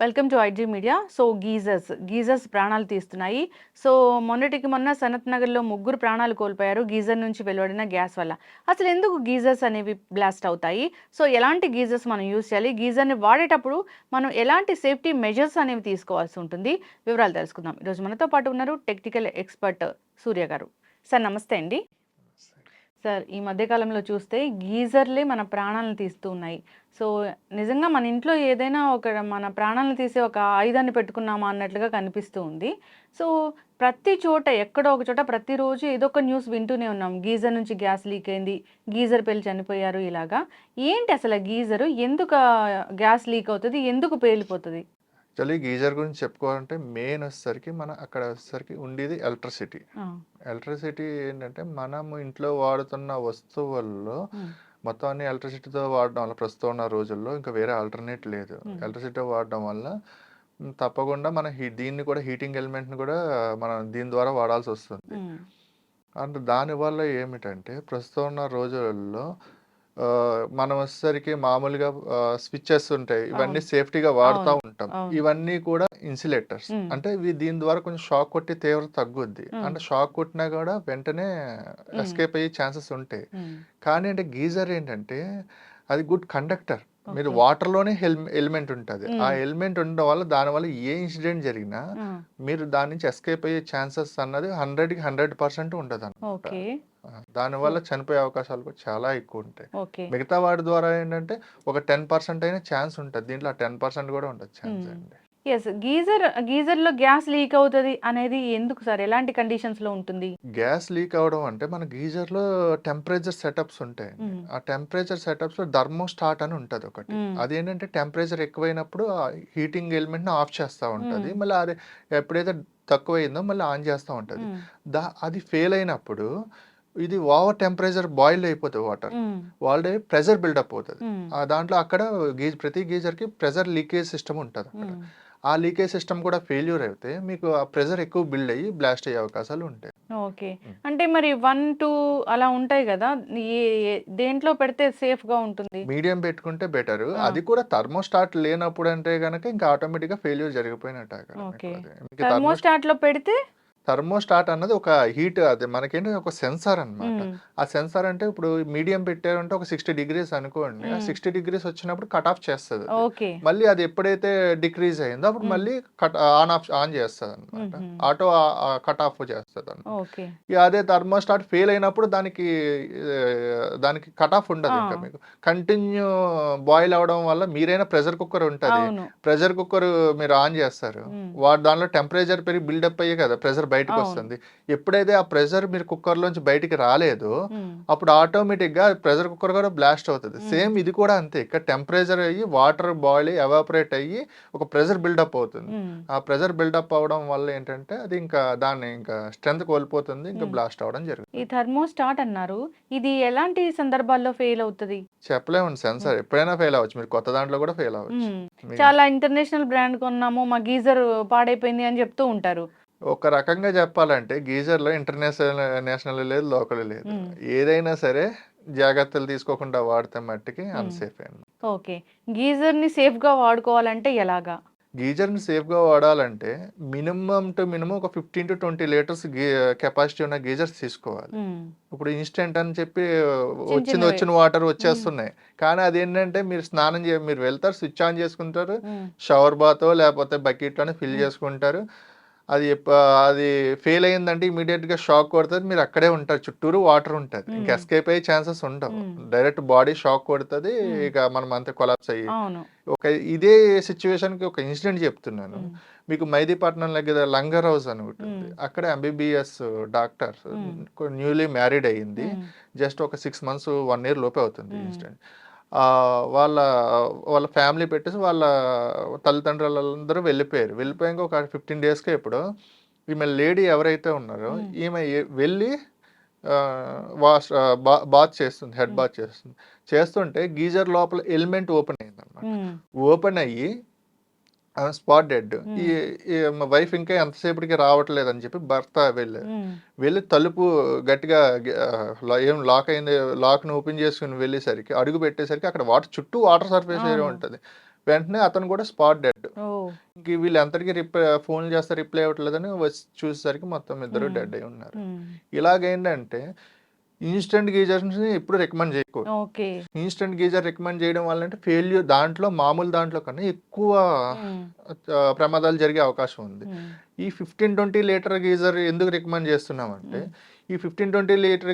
Welcome to IG media. So geysers ప్రాణాలు తీస్తున్నాయి. So మొన్నటికి మొన్న సనత్ నగర్లో ముగ్గురు ప్రాణాలు కోల్పోయారు గీజర్ నుంచి వెలువడిన గ్యాస్ వల్ల. అసలు ఎందుకు గీజర్స్ అనేవి బ్లాస్ట్ అవుతాయి? సో ఎలాంటి గీజర్స్ మనం యూజ్ చేయాలి? గీజర్ని వాడేటప్పుడు మనం ఎలాంటి సేఫ్టీ మెజర్స్ అనేవి తీసుకోవాల్సి ఉంటుంది? వివరాలు తెలుసుకుందాం. ఈరోజు మనతో పాటు ఉన్నారు టెక్నికల్ ఎక్స్పర్ట్ సూర్య గారు. సార్ నమస్తే అండి. సార్, ఈ మధ్యకాలంలో చూస్తే గీజర్లే మన ప్రాణాలను తీస్తూ ఉన్నాయి. సో నిజంగా మన ఇంట్లో ఏదైనా మన ప్రాణాలను తీసే ఒక ఆయుధాన్ని పెట్టుకున్నామా అన్నట్లుగా కనిపిస్తూ ఉంది. సో ప్రతి చోట ఎక్కడో ఒక చోట ప్రతిరోజు ఏదో ఒక న్యూస్ వింటూనే ఉన్నాం. గీజర్ నుంచి గ్యాస్ లీక్ అయింది, గీజర్ పేలి చనిపోయారు ఇలాగా. ఏంటి అసలు గీజరు ఎందుకు గ్యాస్ లీక్ అవుతుంది, ఎందుకు పేలిపోతుంది? యాక్చువల్లీ గీజర్ గురించి చెప్పుకోవాలంటే మెయిన్ వచ్చేసరికి అక్కడ వచ్చేసరికి ఉండేది ఎలక్ట్రిసిటీ. ఎలక్ట్రిసిటీ ఏంటంటే మనము ఇంట్లో వాడుతున్న వస్తువుల్లో మొత్తం అన్ని ఎలక్ట్రిసిటీతో వాడడం వల్ల ప్రస్తుతం ఉన్న రోజుల్లో ఇంకా వేరే ఆల్టర్నేట్ లేదు. ఎలక్ట్రిసిటీ వాడడం వల్ల తప్పకుండా మన దీన్ని కూడా హీటింగ్ ఎలిమెంట్ని కూడా మనం దీని ద్వారా వాడాల్సి వస్తుంది. అంటే దానివల్ల ఏమిటంటే ప్రస్తుతం ఉన్న రోజులలో మనం వచ్చేసరికి మామూలుగా స్విచ్చెస్ ఉంటాయి, ఇవన్నీ సేఫ్టీగా వాడుతూ ఉంటాం. ఇవన్నీ కూడా ఇన్సులేటర్స్, అంటే ఇవి దీని ద్వారా కొంచెం షాక్ కొట్టి తీవ్రత తగ్గుద్ది. అంటే షాక్ కొట్టినా కూడా వెంటనే ఎస్కేప్ అయ్యే ఛాన్సెస్ ఉంటాయి. కానీ అంటే గీజర్ ఏంటంటే అది గుడ్ కండక్టర్. మీరు వాటర్లోనే ఎలిమెంట్ ఉంటుంది. ఆ ఎలిమెంట్ ఉండడం వల్ల దానివల్ల ఏ ఇన్సిడెంట్ జరిగినా మీరు దాని నుంచి ఎస్కేప్ అయ్యే ఛాన్సెస్ అన్నది 100% ఉండదు అన్నమాట. దానివల్ల చనిపోయే అవకాశాలు కూడా చాలా ఎక్కువ ఉంటాయి. మిగతా వాటి ద్వారా ఏంటంటే ఒక 10% అయినా ఛాన్స్ ఉంటుంది, దీంట్లో 10% కూడా ఉండదు ఛాన్స్ అండి. ఎస్, గీజర్లో గ్యాస్ లీక్ అవుతుంది అనేది ఎందుకు సార్? ఎలాంటి కండిషన్స్ లో ఉంటుంది గ్యాస్ లీక్ అవడం? అంటే మన గీజర్లో టెంపరేచర్ సెటప్స్ ఉంటాయి. ఆ టెంపరేచర్ సెటప్స్ లో థర్మోస్టాట్ అని ఉంటుంది ఒకటి. అది ఏంటంటే టెంపరేచర్ ఎక్కువైనప్పుడు హీటింగ్ ఎలిమెంట్ ని ఆఫ్ చేస్తూ ఉంటుంది, మళ్ళీ అది ఎప్పుడైతే తక్కువైందో మళ్ళీ ఆన్ చేస్తూ ఉంటుంది. అది ఫెయిల్ అయినప్పుడు ఇది ఓవర్ టెంపరేచర్ బాయిల్ అయిపోతుంది, వాటర్ ప్రెజర్ బిల్డప్ అవుతుంది. దాంట్లో అక్కడ ప్రతి గీజర్కి ప్రెజర్ లీకేజ్ సిస్టమ్ ఉంటుంది అక్కడ. ఆ లీకేజ్ సిస్టమ్ కూడా ఫెయిల్యూర్ అయితే మీకు ఆ ప్రెజర్ ఎక్కువ బిల్డ్ అయ్యి బ్లాస్ట్ అయ్యే అవకాశాలు ఉంటాయి. ఓకే, అంటే మరి 1, 2 అలా ఉంటాయి కదా, దేంట్లో పెడితే సేఫ్ గా ఉంటుంది? మీడియం పెట్టుకుంటే బెటర్. అది కూడా థర్మోస్టాట్ లేనప్పుడు అంటే కనుక ఇంకా ఆటోమేటిక్ గా ఫెయిల్యూర్ జరిగిపోయినట్టు. థర్మోస్టాట్ లో పెడితే థర్మోస్టాట్ అన్నది ఒక హీట్, అది మనకేంటి ఒక సెన్సార్ అనమాట. ఆ సెన్సార్ అంటే ఇప్పుడు మీడియం పెట్టారంటే ఒక 60 degrees అనుకోండి, ఆ 60 degrees వచ్చినప్పుడు కట్ ఆఫ్ చేస్తుంది. మళ్ళీ అది ఎప్పుడైతే డిక్రీజ్ అయిందో అప్పుడు మళ్ళీ ఆన్ చేస్తుంది అనమాట, ఆటో కట్ ఆఫ్ చేస్తుంది అనమాట. అదే థర్మోస్టాట్ ఫెయిల్ అయినప్పుడు దానికి కట్ ఆఫ్ ఉండదు. ఇంకా మీకు కంటిన్యూ బాయిల్ అవడం వల్ల మీరైనా ప్రెషర్ కుక్కర్ ఉంటుంది, ప్రెషర్ కుక్కర్ మీరు ఆన్ చేస్తారు, దానిలో టెంపరేచర్ పెరిగి బిల్డప్ అయ్యే కదా ప్రెషర్ బయటకు వస్తుంది. ఎప్పుడైతే ఆ ప్రెషర్ మీరు కుక్కర్ లోంచి బయటికి రాలేదో అప్పుడు ఆటోమేటిక్ గా ప్రెషర్ కుక్కర్ కూడా బ్లాస్ట్ అవుతుంది. సేమ్ ఇది కూడా అంతే, ఇక్కడ టెంపరేచర్ అయ్యి వాటర్ బాయిల్ ఎవాపరేట్ అయ్యి ఒక ప్రెషర్ బిల్డప్ అవుతుంది. ఆ ప్రెషర్ బిల్డప్ అవడం వల్ల ఏంటంటే అది ఇంకా దాన్ని ఇంకా స్ట్రెంత్ కోల్పోతుంది, ఇంకా బ్లాస్ట్ అవడం జరుగుతుంది. ఈ థర్మోస్టాట్ అన్నారు, ఇది ఎలాంటి సందర్భాల్లో ఫెయిల్ అవుతుంది? చెప్పలేమండి, సెన్సార్ ఎప్పుడైనా ఫెయిల్ అవ్వచ్చు, మీరు కొత్త దాంట్లో కూడా ఫెయిల్ అవ్వచ్చు. చాలా ఇంటర్నేషనల్ బ్రాండ్ కొన్నాము, మా గీజర్ పాడైపోయింది అని చెప్తూ ఉంటారు. ఒక రకంగా చెప్పాలంటే గీజర్లో నేషనల్ లేదు, లోకల్ లేదు. ఏదైనా సరే జాగ్రత్తలు తీసుకోకుండా వాడితే మట్టికి అన్సేఫ్ అండి. ఓకే, గీజర్ని సేఫ్గా వాడుకోవాలంటే ఎలాగా? గీజర్ని సేఫ్గా వాడాలంటే మినిమం టు మినిమం ఒక 15 to 20 లీటర్స్ కెపాసిటీ ఉన్న గీజర్స్ తీసుకోవాలి. ఇప్పుడు ఇన్స్టెంట్ అని చెప్పి వచ్చిన వాటర్ వచ్చేస్తున్నాయి, కానీ అదేంటంటే మీరు స్నానం మీరు వెళ్తారు, స్విచ్ ఆన్ చేసుకుంటారు, షవర్ బాతో లేకపోతే బకెట్లోనే ఫిల్ చేసుకుంటారు. అది ఫెయిల్ అయిందంటే ఇమీడియట్ గా షాక్ కొడుతుంది, మీరు అక్కడే ఉంటారు, చుట్టూరు వాటర్ ఉంటుంది, ఇంకా ఎస్కేప్ అయ్యే ఛాన్సెస్ ఉండవు. డైరెక్ట్ బాడీ షాక్ కొడుతుంది, ఇక మనం అంతే కొలాప్స్ అయ్యి. ఇదే సిచ్యువేషన్ కి ఒక ఇన్సిడెంట్ చెప్తున్నాను మీకు. మైదీపట్నం దగ్గర లంగర్ హౌస్ అని ఉంటుంది, అక్కడ MBBS డాక్టర్ న్యూలీ మ్యారీడ్ అయ్యింది, జస్ట్ ఒక 6 months 1 year లోపే అవుతుంది ఇన్సిడెంట్. వాళ్ళ ఫ్యామిలీ పెట్టేసి వాళ్ళ తల్లిదండ్రులందరూ వెళ్ళిపోయాక ఒక 15 daysకే ఇప్పుడు ఈమె లేడీ ఎవరైతే ఉన్నారో ఈమె వెళ్ళి బాత్ చేస్తుంది, హెడ్ బాత్ చేస్తుంటే గీజర్ లోపల ఎలిమెంట్ ఓపెన్ అయింది అనమాట. ఓపెన్ అయ్యి స్పాట్ డెడ్. ఈ వైఫ్ ఇంకా ఎంతసేపటికి రావట్లేదు అని చెప్పి భర్త వెళ్ళి తలుపు గట్టిగా ఏం లాక్ అయింది, లాక్ను ఓపెన్ చేసుకుని వెళ్ళేసరికి అడుగు పెట్టేసరికి అక్కడ చుట్టూ వాటర్ సర్ఫేస్ ఏరియా ఉంటుంది. వెంటనే అతను కూడా స్పాట్ డెడ్. ఓ ఇంక వీళ్ళు ఎంతటికి ఫోన్ చేస్తే రిప్లై అవ్వట్లేదని వచ్చి చూసేసరికి మొత్తం ఇద్దరు డెడ్ అయి ఉన్నారు. ఇలాగేంటంటే ఇన్స్టెంట్ గీజర్స్ని ఎప్పుడు రికమెండ్ చేయకూడదు. ఓకే ఇన్స్టెంట్ గీజర్ రికమెండ్ చేయడం వల్ల అంటే ఫెయిల్యూర్ దాంట్లో మామూలు దాంట్లో కన్నా ఎక్కువ ప్రమాదాలు జరిగే అవకాశం ఉంది. ఈ 15-20 లీటర్ గీజర్ ఎందుకు రికమెండ్ చేస్తున్నామంటే ఈ 15-20 లీటర్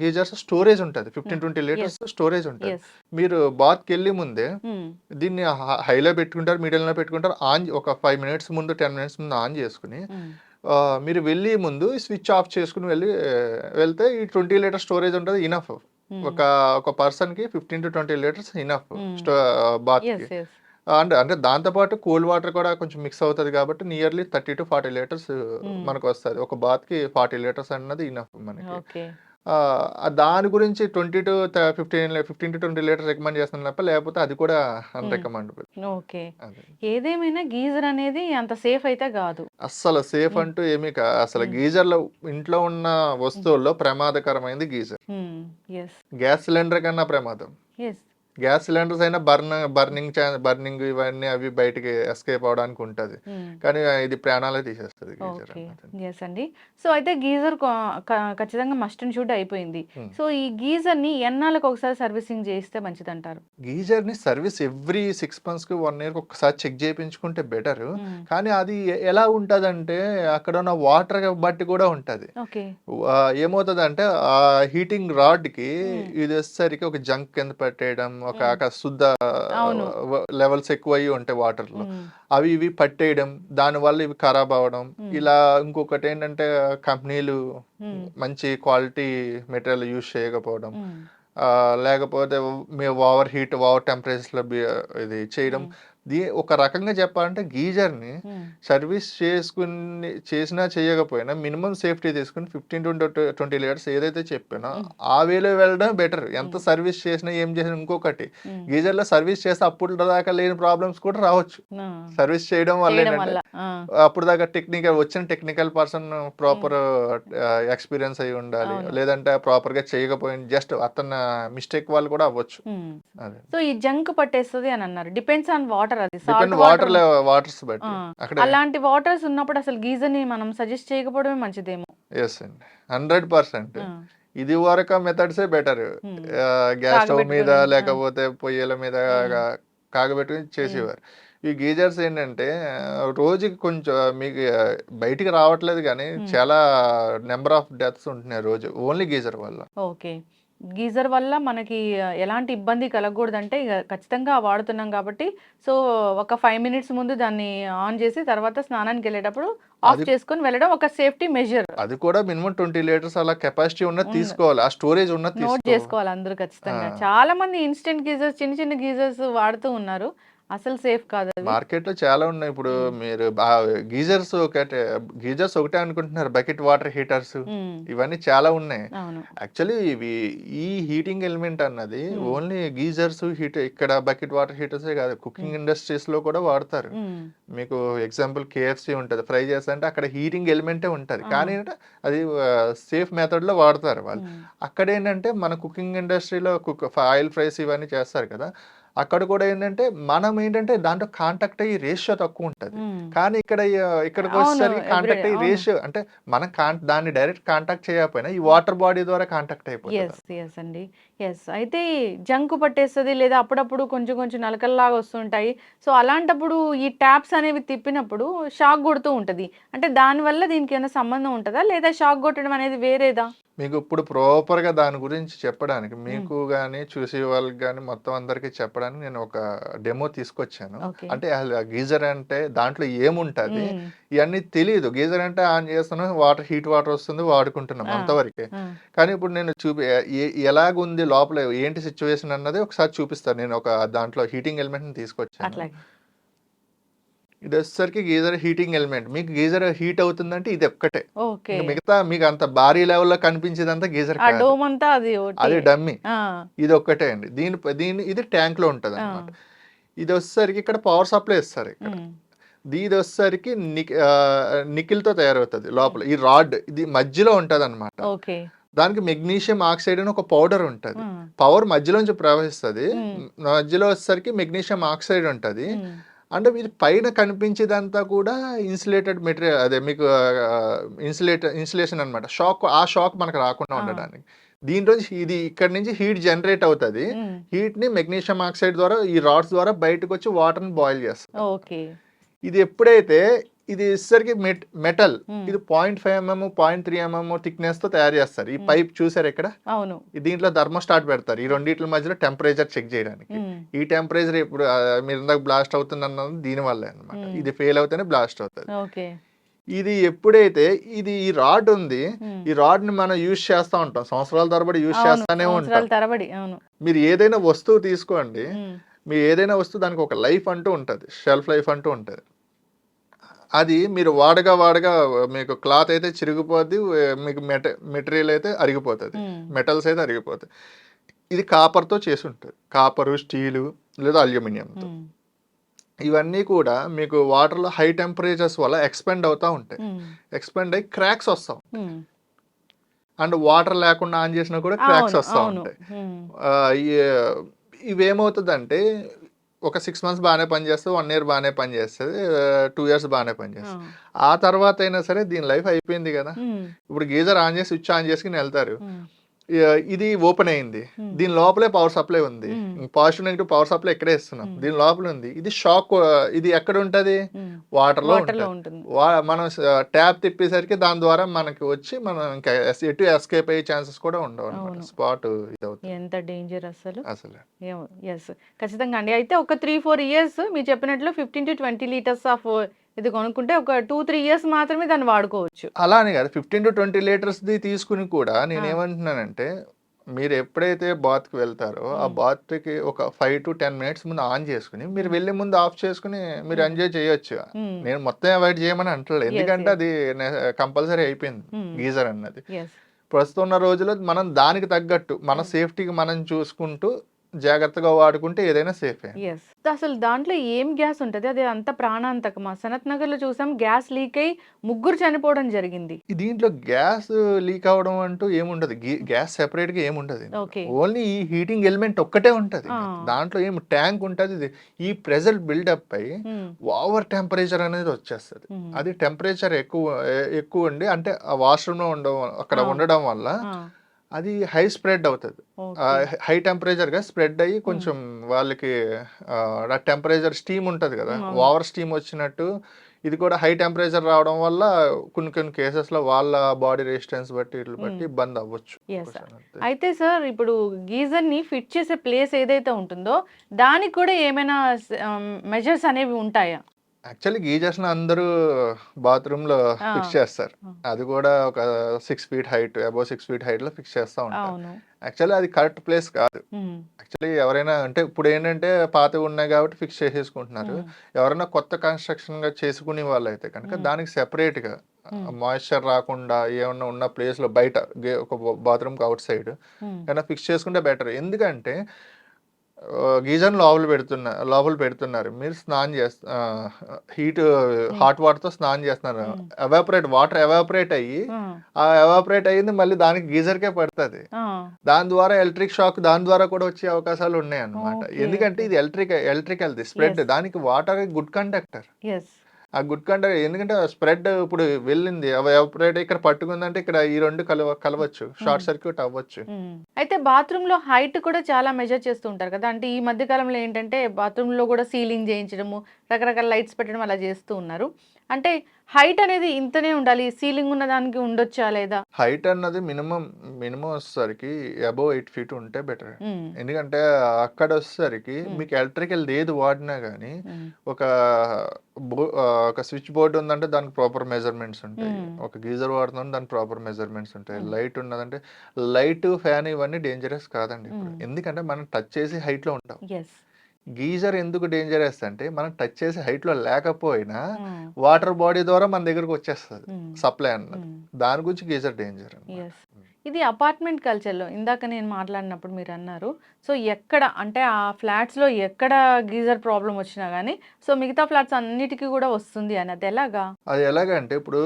గీజర్స్ స్టోరేజ్ ఉంటుంది. 15-20 లీటర్స్ స్టోరేజ్ ఉంటుంది. మీరు బాత్కి వెళ్ళి ముందే దీన్ని హైలో పెట్టుకుంటారు, మీడియంలో పెట్టుకుంటారు, ఆన్ ఒక 5 మినిట్స్ ముందు 10 మినిట్స్ ముందు ఆన్ చేసుకుని మీరు వెళ్ళి ముందు స్విచ్ ఆఫ్ చేసుకుని వెళ్తే ఈ 20 లీటర్ స్టోరేజ్ ఉంటుంది, ఇనఫ్. ఒక పర్సన్కి 15-20 లీటర్స్ ఇనఫ్ బాత్కి. అంటే దాంతోపాటు కూల్ వాటర్ కూడా కొంచెం మిక్స్ అవుతుంది కాబట్టి నియర్లీ 30-40 లీటర్స్ మనకు వస్తుంది. ఒక బాత్కి 40 లీటర్స్ అన్నది ఇనఫ్ మనకి. దాని గురించి 15-20 లీటర్స్ రికమెండ్ చేస్తున్నాను తప్ప లేకపోతే అది కూడా అన్రికమెండబుల్. ఓకే. ఏదేమైనా గీజర్ అనేది అంత సేఫ్ అయితే కాదు. అస్సలు సేఫ్ అంటూ ఏమీ అసలు గీజర్లో ఇంట్లో ఉన్న వస్తువుల్లో ప్రమాదకరమైనది గీజర్. గ్యాస్ సిలిండర్ కన్నా ప్రమాదం. గ్యాస్ సిలిండర్స్ అయినా బర్నింగ్ ఇవన్నీ అవి బయటికి ఎస్కేప్ అవడానికి ఉంటుంది, కానీ ఇది ప్రాణాలే తీసేస్తుంది గీజర్. ఎస్ అండి. సో అయితే గీజర్ ఖచ్చితంగా మస్ట్ అండ్ షుడ్ అయిపోయింది. సో ఈ గీజర్ ని ఎన్నాళ్ళకి ఒకసారి సర్వీసింగ్ చేయిస్తే మంచిది అంటారు? గీజర్ ని సర్వీస్ ఎవ్రీ 6 months కి 1 year ఒకసారి చెక్ చేయించుకుంటే బెటర్. కానీ అది ఎలా ఉంటదంటే అక్కడ ఉన్న వాటర్ బట్టి కూడా ఉంటది. ఏమవుతుంది అంటే ఆ హీటింగ్ రాడ్ కి ఇది వచ్చేసరికి ఒక జంక్ కింద పెట్టేయడం, ఒక శుద్ధ లెవెల్స్ ఎక్కువ అయ్యి ఉంటాయి వాటర్ లో, అవి ఇవి పట్టేయడం, దానివల్ల ఇవి ఖరాబ్ అవ్వడం. ఇలా ఇంకొకటి ఏంటంటే కంపెనీలు మంచి క్వాలిటీ మెటీరియల్ యూజ్ చేయకపోవడం, లేకపోతే ఓవర్ హీట్ ఓవర్ టెంపరేచర్ లో ఇది చేయడం. ఒక రకంగా చెప్పాలంటే గీజర్ని సర్వీస్ చేసినా చేయకపోయినా మినిమం సేఫ్టీ తీసుకుని 15-20 లీటర్స్ ఏదైతే చెప్పానో ఆ వేలో వెళ్ళడం బెటర్. ఎంత సర్వీస్ చేసినా ఏం చేసినా. ఇంకొకటి గీజర్లో సర్వీస్ చేస్తే అప్పుడు దాకా లేని ప్రాబ్లమ్స్ కూడా రావచ్చు సర్వీస్ చేయడం వల్ల. ఏంటంటే అప్పుడు దాకా టెక్నికల్ పర్సన్ ప్రాపర్ ఎక్స్పీరియన్స్ అయి ఉండాలి, లేదంటే ప్రాపర్ గా చేయకపోయిన జస్ట్ అతను మిస్టేక్ వాళ్ళు కూడా అవ్వచ్చు. సో ఈ జంక్ పట్టేస్తుంది అని అన్నారు. Depends on water. వాటర్స్ బట్టి అలాంటి వాటర్స్ ఉన్నప్పుడు అసలు గీజర్ ని మనం సజెస్ట్ చేయకపోవడమే మంచిదేమో. ఎస్ అండి, 100%. ఇది వరకు మెథడ్సే బెటర్. గ్యాస్ స్టవ్ మీద లేకపోతే పొయ్యిల మీద కాగబెట్టుకుని చేసేవారు. ఈ గీజర్స్ ఏంటంటే రోజుకి కొంచెం మీకు బయటికి రావట్లేదు కానీ చాలా నెంబర్ ఆఫ్ డెత్స్ ఉంటున్నాయి రోజు ఓన్లీ గీజర్ వల్ల. ఓకే. గీజర్ వల్ల మనకి ఎలాంటి ఇబ్బంది కలగకూడదంటే ఇక ఖచ్చితంగా వాడుతున్నాం కాబట్టి సో ఒక 5 minutes ముందు దాన్ని ఆన్ చేసి తర్వాత స్నానానికి వెళ్ళేటప్పుడు ఆఫ్ చేసుకొని వెళ్ళడం ఒక సేఫ్టీ మెజర్. అది కూడా మినిమం 20 లీటర్స్ అలా కెపాసిటీ ఉన్నది తీసుకోవాలి, ఆ స్టోరేజ్ ఉన్నది నోట్ చేసుకోవాలి అందరూ ఖచ్చితంగా. చాలా మంది ఇన్స్టెంట్ గీజర్స్ చిన్న చిన్న గీజర్స్ వాడుతూ ఉన్నారు, అసలు సేఫ్ కాదు. మార్కెట్ లో చాలా ఉన్నాయి. ఇప్పుడు మీరు గీజర్స్ ఒకటే అనుకుంటున్నారు, బకెట్ వాటర్ హీటర్స్ ఇవన్నీ చాలా ఉన్నాయి. యాక్చువల్లీ ఇవి ఈ హీటింగ్ ఎలిమెంట్ అన్నది ఓన్లీ గీజర్స్ ఇక్కడ బకెట్ వాటర్ హీటర్సే కాదు, కుకింగ్ ఇండస్ట్రీస్ లో కూడా వాడతారు. మీకు ఎగ్జాంపుల్ KFC ఉంటుంది, ఫ్రై చేస్తా అంటే అక్కడ హీటింగ్ ఎలిమెంటే ఉంటుంది, కానీ అది సేఫ్ మెథడ్ లో వాడతారు వాళ్ళు. అక్కడ ఏంటంటే మన కుకింగ్ ఇండస్ట్రీలో ఆయిల్ ఫ్రైస్ ఇవన్నీ చేస్తారు కదా, అక్కడ కూడా ఏంటంటే మనం ఏంటంటే దాంట్లో కాంటాక్ట్ అయ్యి రేషియో తక్కువ ఉంటుంది. కానీ ఇక్కడికి వచ్చేసరికి కాంటాక్ట్ అయ్యి రేషియో అంటే మనం దాన్ని డైరెక్ట్ కాంటాక్ట్ చేయకపోయినా ఈ వాటర్ బాడీ ద్వారా కాంటాక్ట్ అయిపోతుంది. అయితే జంకు పట్టేస్తుంది లేదా అప్పుడప్పుడు కొంచెం కొంచెం నలకల్లాగా వస్తుంటాయి. సో అలాంటప్పుడు ఈ ట్యాప్స్ అనేవి తిప్పినప్పుడు షాక్ కొడుతూ ఉంటుంది. అంటే దానివల్ల దీనికి ఏమైనా సంబంధం ఉంటుందా లేదా షాక్ కొట్టడం అనేది వేరేదా? మీకు ఇప్పుడు ప్రాపర్గా దాని గురించి చెప్పడానికి మీకు కానీ చూసే వాళ్ళకి కానీ మొత్తం అందరికీ చెప్పడానికి నేను ఒక డెమో తీసుకొచ్చాను. అంటే గీజర్ అంటే దాంట్లో ఏముంటుంది ఇవన్నీ తెలియదు. గీజర్ అంటే ఆన్ చేస్తున్నాం, హీట్ వాటర్ వస్తుంది, వాడుకుంటున్నాం అంతవరకే. కానీ ఇప్పుడు నేను ఎలాగుంది లోపల ఏంటి సిచ్యువేషన్ అన్నది ఒకసారి చూపిస్తాను. నేను ఒక దాంట్లో హీటింగ్ ఎలిమెంట్ తీసుకొచ్చాను. ఇది వచ్చేసరికి గీజర్ హీటింగ్ ఎలిమెంట్. మీకు గీజర్ హీట్ అవుతుందంటే ఇది ఒక్కటే, మిగతా మీకు అంత భారీ లెవెల్లో కనిపించేదంతా గీజర్ అది డమ్మీ. ఇది ఒక్కటే అండి. ఇది ట్యాంక్ లో ఉంటది అనమాట. ఇది వచ్చేసరికి ఇక్కడ పవర్ సప్లై ఇస్తారు. ఇక్కడ ఇది వచ్చేసరికి నికిల్ తో తయారవుతుంది లోపల. ఈ రాడ్ ఇది మధ్యలో ఉంటది అనమాట. దానికి మెగ్నీషియం ఆక్సైడ్ అని ఒక పౌడర్ ఉంటుంది. పవర్ మధ్యలోంచి ప్రవహిస్తుంది, మధ్యలో వచ్చేసరికి మెగ్నీషియం ఆక్సైడ్ ఉంటుంది. అంటే మీరు పైన కనిపించేదంతా కూడా ఇన్సులేటెడ్ మెటీరియల్, అదే మీకు ఇన్సులేషన్ అనమాట. ఆ షాక్ మనకు రాకుండా ఉండడానికి. దీంట్లో ఇది ఇక్కడ నుంచి హీట్ జనరేట్ అవుతుంది. హీట్ ని మెగ్నీషియం ఆక్సైడ్ ద్వారా ఈ రాడ్స్ ద్వారా బయటకు వచ్చి వాటర్ ని బాయిల్ చేస్తుంది. ఇది ఎప్పుడైతే ఇది వచ్చేసరికి మెటల్, ఇది 0.5 mm 0.3 mm థిక్నెస్ తో తయారు చేస్తారు. ఈ పైప్ చూసారు ఇక్కడ, దీంట్లో థర్మోస్టాట్ పెడతారు. ఈ రెండిట్ల మధ్యలో టెంపరేచర్ చెక్ చేయడానికి. ఈ టెంపరేచర్ ఇప్పుడు మీరు ఇందాక బ్లాస్ట్ అవుతుంది అన్నది దీని వల్లే అనమాట. ఇది ఫెయిల్ అవుతేనే బ్లాస్ట్ అవుతుంది. ఇది ఎప్పుడైతే ఈ రాడ్ ఉంది, ఈ రాడ్ ని మనం యూజ్ చేస్తా ఉంటాం, సంవత్సరాల తరబడి యూజ్ చేస్తానే ఉంటాం. మీరు ఏదైనా వస్తువు తీసుకోండి, మీరు ఏదైనా వస్తువు దానికి ఒక లైఫ్ అంటూ ఉంటుంది, షెల్ఫ్ లైఫ్ అంటూ ఉంటుంది. అది మీరు వాడగా మీకు క్లాత్ అయితే చిరిగిపోద్ది, మీకు మెటీరియల్ అయితే అరిగిపోతుంది, మెటల్స్ అయితే అరిగిపోతాయి. ఇది కాపర్తో చేసి ఉంటుంది, కాపరు, స్టీలు లేదా అల్యూమినియంతో. ఇవన్నీ కూడా మీకు వాటర్లో హై టెంపరేచర్స్ వల్ల ఎక్స్పెండ్ అవుతూ ఉంటాయి. ఎక్స్పెండ్ అయ్యి క్రాక్స్ వస్తాం, అండ్ వాటర్ లేకుండా ఆన్ చేసినా కూడా క్రాక్స్ వస్తూ ఉంటాయి. ఇవేమవుతుందంటే ఒక 6 months బాగానే పనిచేస్తుంది, 1 year బాగానే పనిచేస్తుంది, 2 years బాగానే పనిచేస్తుంది. ఆ తర్వాత అయినా సరే దీని లైఫ్ అయిపోయింది కదా. ఇప్పుడు గీజర్ ఆన్ చేసి స్విచ్ ఆన్ చేసుకుని వెళ్తారు, ఇది ఓపెన్ అయింది, దీని లోపలే పవర్ సప్లై ఉంది, పాజిటివ్ నెగిటివ్ పవర్ సప్లై ఎక్కడే ఇస్తున్నాం, దీని లోపల ఉంది. ఇది షాక్, ఇది ఎక్కడ ఉంటది, వాటర్ లో ఉంటుంది. మనం ట్యాప్ తిప్పేసరికి దాని ద్వారా మనకి వచ్చి మనం ఇంకా ఎటు ఎస్కేప్ అయ్యే ఛాన్సెస్ కూడా ఉండవు అన్నమాట. స్పాట్ ఇది అవుతుంది. ఎంత డేంజర్ అసలు. ఖచ్చితంగా అండి. అయితే ఒక 3-4 years మీరు చెప్పినట్లు 15 to 20 liters ఆఫ్ ఇది కొనుక్కుంటే ఒక 2-3 years మాత్రమే దాన్ని వాడుకోవచ్చు. అలా అని కాదు, 15 to 20 liters తీసుకుని కూడా నేనేమంటున్నానంటే, మీరు ఎప్పుడైతే బాత్కి వెళ్తారో ఆ బాత్కి ఒక 5 to 10 minutes ముందు ఆన్ చేసుకుని మీరు వెళ్ళే ముందు ఆఫ్ చేసుకుని మీరు ఎంజాయ్ చేయొచ్చు. నేను మొత్తం అవాయిడ్ చేయమని అంటలేదు, ఎందుకంటే అది కంపల్సరీ అయిపోయింది గీజర్ అన్నది. ప్రస్తుతం ఉన్న రోజుల్లో మనం దానికి తగ్గట్టు మన సేఫ్టీకి మనం చూసుకుంటూ జాగ్రత్తగా వాడుకుంటే ఏదైనా సేఫ్. అసలు దాంట్లో ఏం గ్యాస్ ఉంటది, అది అంత ప్రాణాంతకమా? సనత్ నగర్ లో చూసాం, గ్యాస్ లీక్ అయి 3 చనిపోవడం జరిగింది. దీంట్లో గ్యాస్ లీక్ అవడం అంటూ ఏముండదు, గ్యాస్ సెపరేట్ గా ఏముండదు, ఓన్లీ ఈ హీటింగ్ ఎలిమెంట్ ఒక్కటే ఉంటది. దాంట్లో ఏం ట్యాంక్ ఉంటది, ఈ ప్రెజర్ బిల్డప్ అయి ఓవర్ టెంపరేచర్ అనేది వచ్చేస్తుంది. అది టెంపరేచర్ ఎక్కువ ఉండి, అంటే ఆ వాష్రూమ్ లో అక్కడ ఉండడం వల్ల అది హై స్ప్రెడ్ అవుతుంది, హై టెంపరేచర్ గా స్ప్రెడ్ అయ్యి కొంచెం వాళ్ళకి టెంపరేచర్ స్టీమ్ ఉంటుంది కదా, ఓవర్ స్టీమ్ వచ్చినట్టు ఇది కూడా హై టెంపరేచర్ రావడం వల్ల కొన్ని కేసెస్ లో వాళ్ళ బాడీ రెసిస్టెన్స్ బట్టి ఇట్లా బట్టి ఇబ్బంది అవ్వచ్చు. అయితే సార్, ఇప్పుడు గీజర్ ని ఫిట్ చేసే ప్లేస్ ఏదైతే ఉంటుందో దానికి కూడా ఏమైనా మెజర్స్ అనేవి ఉంటాయా? యాక్చువల్లీ గీజర్స్ అందరూ బాత్రూమ్ లో ఫిక్స్ చేస్తారు, అది కూడా ఒక 6 feet height, above 6 feet height లో ఫిక్స్ చేస్తూ ఉంటారు. యాక్చువల్లీ అది కరెక్ట్ ప్లేస్ కాదు. యాక్చువల్లీ ఎవరైనా అంటే ఇప్పుడు ఏంటంటే పాతవి ఉన్నాయి కాబట్టి ఫిక్స్ చేసేసుకుంటున్నారు. ఎవరైనా కొత్త కన్స్ట్రక్షన్ గా చేసుకునే వాళ్ళు అయితే కనుక దానికి సెపరేట్ గా మాయిశ్చర్ రాకుండా ఏమన్నా ఉన్న ప్లేస్ లో బయట ఒక బాత్రూమ్ కి అవుట్ సైడ్ ఏమైనా ఫిక్స్ చేసుకుంటే బెటర్. ఎందుకంటే గీజర్ లోపల పెడుతున్నారు, మీరు స్నానం హాట్ వాటర్ తో స్నానం చేస్తున్నారు, వాటర్ ఎవాపరేట్ అయ్యి ఆ ఎవాపరేట్ అయ్యింది మళ్ళీ దానికి గీజర్కే పడుతుంది. దాని ద్వారా ఎలక్ట్రిక్ షాక్ దాని ద్వారా కూడా వచ్చే అవకాశాలు ఉన్నాయి అన్నమాట. ఎందుకంటే ఇది ఎలక్ట్రికల్ స్ప్రెడ్, దానికి వాటర్ గుడ్ కండక్టర్. ఆ గుడ్ కండక్టర్, ఎందుకంటే స్ప్రెడ్ ఇప్పుడు వెళ్ళింది ఎవాపరేట్ ఇక్కడ పట్టుకుందంటే ఇక్కడ ఈ రెండు కలవచ్చు, షార్ట్ సర్క్యూట్ అవ్వచ్చు. అయితే బాత్రూమ్ లో హైట్ కూడా చాలా మెజర్ చేస్తూ ఉంటారు కదా, అంటే ఈ మధ్య కాలంలో ఏంటంటే బాత్రూమ్ లో కూడా సీలింగ్ చేయించడము, రకరకాల లైట్స్ పెట్టడం అలా చేస్తూ ఉన్నారు. అంటే హైట్ అనేది ఇంతనే ఉండాలి, సీలింగ్ ఉన్న దానికి ఉండొచ్చా లేదా? హైట్ అన్నది మినిమం వచ్చేసరికి అబౌవ్ 8 feet ఉంటే బెటర్. ఎందుకంటే అక్కడ వచ్చేసరికి మీకు ఎలక్ట్రికల్ ఏది వాడినా కానీ ఒక స్విచ్ బోర్డు ఉందంటే దానికి ప్రాపర్ మెజర్మెంట్స్ ఉంటాయి, ఒక గీజర్ వాడుతుందంటే దానికి ప్రాపర్ మెజర్మెంట్స్ ఉంటాయి, లైట్ ఉన్నదంటే లైట్, ఫ్యాన్ ఇవన్నీ డేంజరస్ కాదండి ఇప్పుడు. ఎందుకంటే మనం టచ్ చేసి హైట్ లో ఉంటాం. గీజర్ ఎందుకు డేంజరస్ అంటే మనం టచ్ చేసే హైట్ లో లేకపోయినా వాటర్ బాడీ ద్వారా మన దగ్గరకు వచ్చేస్తుంది సప్లై అన్నది, దాని గురించి గీజర్ డేంజర్. ఇది అపార్ట్మెంట్ కల్చర్‌లో ఇందాక నేను మాట్లాడినప్పుడు మీరన్నారు. సో, ఎక్కడ అంటే ఆ ఫ్లాట్స్‌లో ఎక్కడ గీజర్ ప్రాబ్లమ్ వచ్చినా గానీ, సో, మిగతా ఫ్లాట్స్ అన్నిటికి గూడా వస్తుంది అని. అదెలాగా? అది ఎలాగంటే ఇప్పుడు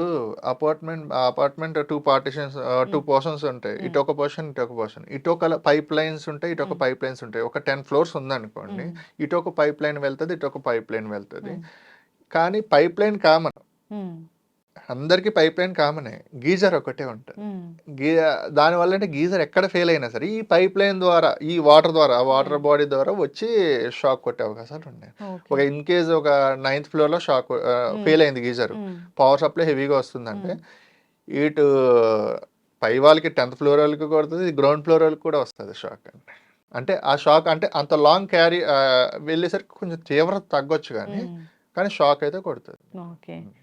అపార్ట్మెంట్ 2 పార్టిషన్స్ 2 హ్మ్. పోర్షన్స్ ఉంటాయి. హ్మ్. ఇటొక పోర్షన్, ఇటొక పోర్షన్. ఇటొక పైప్ లైన్స్ ఉంటాయి, ఇటొక హ్మ్. పైప్ లైన్స్ ఉంటాయి. ఒక 10 ఫ్లోర్స్ ఉందనుకోండి. హ్మ్. ఇటొక పైప్ లైన్ వెళ్తది, ఇటొక పైప్ లైన్ వెళ్తది. హ్మ్. కానీ పైప్ లైన్ కామన్. హ్మ్. అందరికి పైప్ లైన్ కామనే. గీజర్ ఒకటే ఉంటది. హ్మ్. గీ దానివల్ల అంటే గీజర్ ఎక్కడ ఫెయిల్ అయినా సరే, ఈ పైప్ లైన్ ద్వారా, ఈ వాటర్ ద్వారా, వాటర్ హ్మ్. బాడీ ద్వారా వచ్చి షాక్ కొట్టే అవకాశాలు ఉన్నాయి. ఓకే. ఇన్ కేస్ ఒక 9థ్ ఫ్లోర్‌లో హ్మ్. ఫెయిల్ అయింది గీజర్. హ్మ్. పవర్ సప్లై హెవీగా వస్తుందంటే, హ్మ్. ఇటు పై వాళ్ళకి 10థ్ ఫ్లోర్ వాళ్ళకి కొడతది. గ్రౌండ్ ఫ్లోర్ వాళ్ళకి కూడా వస్తది షాక్ అండి. అంటే ఆ షాక్ అంటే అంత లాంగ్ వెళ్ళేసరికి కొంచెం తీవ్రత తగ్గొచ్చు గానీ, హ్మ్. కానీ షాక్ అయితే కొడతది. ఓకే. హ్మ్.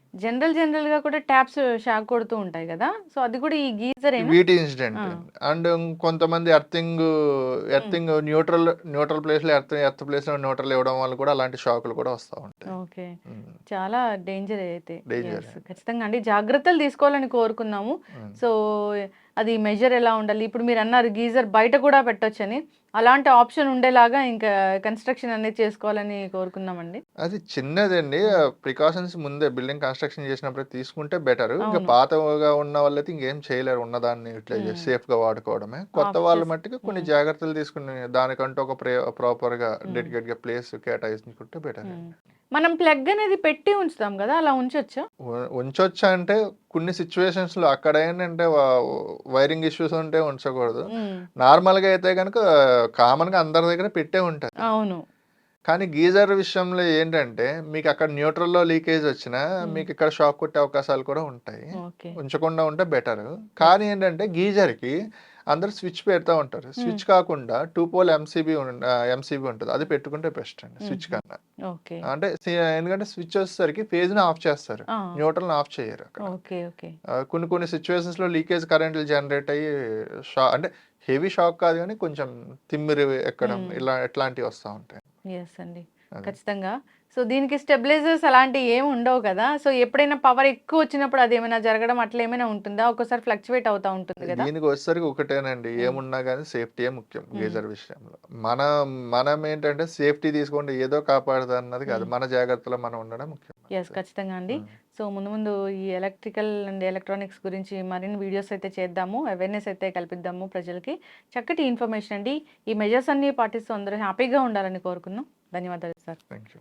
జనరల్‌గా కూడా ట్యాప్స్ షాక్ కొడుతూ ఉంటాయి గదా! సో, అది కూడా ఈ గీజరేనా? వీటి ఇన్సిడెంట్ ఆ! అండి. అండ్ కొంతమంది హ్మ్. ఎర్తింగ్ న్యూట్రల్ ప్లేస్‌లో ఎర్త్ ప్లేస్‌లో న్యూట్రల్ ఇవ్వడం వల్ల కూడా అలాంటి షాకులు కూడా వస్తా ఉంటాయి. ఓకే. హ్మ్. చాలా డేంజరే అయితే. Danger yes. అండి. ఖచ్చితంగా అండి. జాగ్రత్తలు తీసుకోవాలని కోరుకుందాము. హ్మ్. సో, అది మెజర్ ఎలా ఉండాలి? ఇప్పుడు మీరన్నారు గీజర్ బయట కూడా పెట్టొచ్చని. అలాంటి ఆప్షన్ ఉండేలాగా ఇంకా కన్‌స్ట్రక్షన్ అనేది చేసుకోవాలని కోరుకుందామండి. అది చిన్నదండి. హ్మ్. ప్రికాషన్స్ ముందే బిల్డింగ్ కన్‌స్ట్రక్షన్ చేసినప్పుడే తీసుకుంటే బెటరు. ఇంక అవును. పాతగా ఉన్న వాళ్ళైతే ఇంకేం చేయలేరు. ఉన్నదాన్ని యూటిలైజ్ చేసి హ్మ్. సేఫ్‌గా వాడుకోవడమే. కొత్త ఆఫ్ వాళ్ళు చేసి మట్టికి కొన్ని హ్మ్. జాగ్రత్తలు తీసుకొని దానికంటూ ఒక ప్రాపర్‌గా హ్మ్. డెడికేట్‌గా ప్లేస్ కేటాయించుకుంటే బెటర్ హ్మ్. అండి. మనం ప్లగ్ అనేది పెట్టి ఉంచుతాం గదా! అలా ఉంచొచ్చా? ఉంచొచ్చా అంటే కొన్ని సిట్యుయేషన్స్‌లో అక్కడ ఏంటంటే వైరింగ్ ఇష్యూస్ ఉంటే ఉంచకూడదు. హ్మ్. నార్మల్‌గా అయితే గనుక కామన్‌గా అందరి దగ్గర పెట్టే ఉంటది. అవును. కానీ గీజర్ విషయంలో ఏంటంటే మీకక్కడ న్యూట్రల్‌లో లీకేజ్ వచ్చినా హ్మ్. మీకిక్కడ షాక్ కొట్టే అవకాశాలు కూడా ఉంటాయి. ఓకే. ఉంచకుండా ఉంటే బెటరు. యెస్. కానీ ఏంటంటే గీజర్‌కి అందరూ స్విచ్ పెడతా ఉంటారు. హ్మ్. స్విచ్ కాకుండా 2 పోల్ ఎంసీబీ ఉంటది. అది పెట్టుకుంటే బెస్ట్ అండి స్విచ్ హుహు. కన్నా. ఓకే. అంటే ఎందుకంటే స్విచ్ వచ్చేసరికి ఫేజ్‌ని ఆఫ్ చేస్తారు. ఆ! న్యూట్రల్‌ని ఆఫ్ చేయరు అక్కడ. ఓకే. ఓకే. కొన్ని కొన్ని సిట్యుయేషన్స్‌లో లీకేజ్ కరెంట్‌లు జనరేట్ అయ్యి అంటే హెవీ షాక్ కాదు గానీ కొంచెం తిమ్మిరి ఎక్కడం హ్మ్. ఇట్లాంటివి వస్తా ఉంటాయి. యెస్ అండి. అదే. ఖచ్చితంగా. సో, దీనికి స్టెబిలైజర్స్ అలాంటివి ఏమి ఉండవు కదా! సో, ఎప్పుడైనా పవర్ ఎక్కువొచ్చినప్పుడు అదేమైనా జరగడం అట్లా ఏమైనా ఉంటుందా? ఒక్కోసారి ఫ్లక్చుయేట్ అవుతా ఉంటుంది గదా! దీనికొచ్చేసరికి ఒకటేనండి. హ్మ్. ఏమున్నా గాని సేఫ్టీయే ముఖ్యం హ్మ్. గీజర్ విషయంలో. మనమేంటంటే సేఫ్టీ తీసుకోండి ఏదో కాపాడదన్నది కాదు. హ్మ్. మన జాగ్రత్తలో మనం ఉండడం ముఖ్యం యెస్. అంతే. ఖచ్చితంగా అండి. హ్మ్. సో, ముందు ముందు ఈ ఎలక్ట్రికల్ అండ్ ఎలక్ట్రానిక్స్ గురించి మరిన్ని వీడియోస్ అయితే చేద్దాము. అవేర్‌నెస్ అయితే కల్పిద్దాము ప్రజలకి. చక్కటి ఇన్ఫర్మేషన్ అండి. ఈ మెజర్స్ అన్నీ పాటిస్తూ అందరూ హ్యాపీగా ఉండాలని కోరుకుందాం. ధన్యవాదాలు సార్. Thank you.